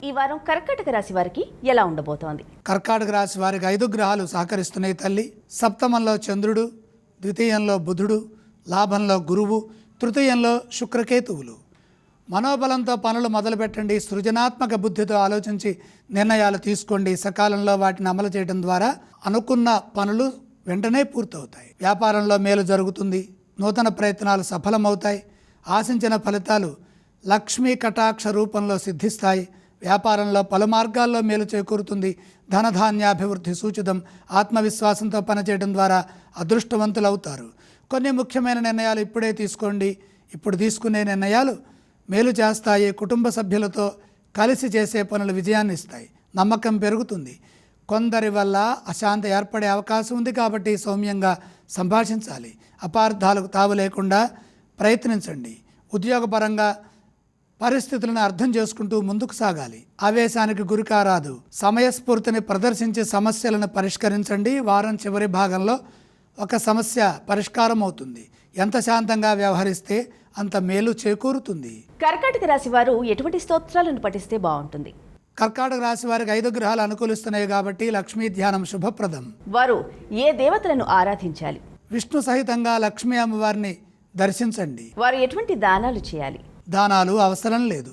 ఈ వారం కర్కాటక రాశి వారికి ఎలా ఉండబోతోంది? కర్కాటక రాశి వారికి 5 గ్రహాలు సహకరిస్తున్నాయి తల్లి. సప్తమంలో చంద్రుడు, ద్వితీయంలో బుధుడు, లాభంలో గురువు, తృతీయంలో శుక్రకేతువులు. మనోబలంతో పనులు మొదలుపెట్టండి. సృజనాత్మక బుద్ధితో ఆలోచించి నిర్ణయాలు తీసుకోండి. సకాలంలో వాటిని అమలు చేయడం ద్వారా అనుకున్న పనులు వెంటనే పూర్తవుతాయి. వ్యాపారంలో మేలు జరుగుతుంది. నూతన ప్రయత్నాలు సఫలమవుతాయి. ఆశించిన ఫలితాలు లక్ష్మీ కటాక్ష రూపంలో సిద్ధిస్తాయి. వ్యాపారంలో పలు మార్గాల్లో మేలు చేకూరుతుంది. ధనధాన్యాభివృద్ధి సూచితం. ఆత్మవిశ్వాసంతో పనిచేయడం ద్వారా అదృష్టవంతులవుతారు. కొన్ని ముఖ్యమైన నిర్ణయాలు ఇప్పుడే తీసుకోండి. ఇప్పుడు తీసుకునే నిర్ణయాలు మేలు చేస్తాయి. కుటుంబ సభ్యులతో కలిసి చేసే పనులు విజయాన్ని ఇస్తాయి. నమ్మకం పెరుగుతుంది. కొందరి వల్ల అశాంతి ఏర్పడే అవకాశం ఉంది కాబట్టి సౌమ్యంగా సంభాషించాలి. అపార్థాలకు తావు లేకుండా ప్రయత్నించండి. ఉద్యోగపరంగా పరిస్థితులను అర్థం చేసుకుంటూ ముందుకు సాగాలి. ఆవేశానికి గురికారాదు. సమయస్ఫూర్తిని ప్రదర్శించి సమస్యలను పరిష్కరించండి. వారం చివరి భాగంలో ఒక సమస్య పరిష్కారం అవుతుంది. ఎంత శాంతంగా వ్యవహరిస్తే అంత మేలు చేకూరుతుంది. కర్కాటక రాశి వారు ఎటువంటి స్తోత్రాలను పఠిస్తే బాగుంటుంది? కర్కాటక రాశి వారికి 5 గ్రహాలు అనుకూలిస్తున్నాయి కాబట్టి లక్ష్మీ ధ్యానం శుభప్రదం. వారు ఏ దేవతలను ఆరాధించాలి? విష్ణు సహితంగా లక్ష్మీ అమ్మవారిని దర్శించండి. వారు ఎటువంటి దానాలు చేయాలి? దానాలు అవసరం లేదు.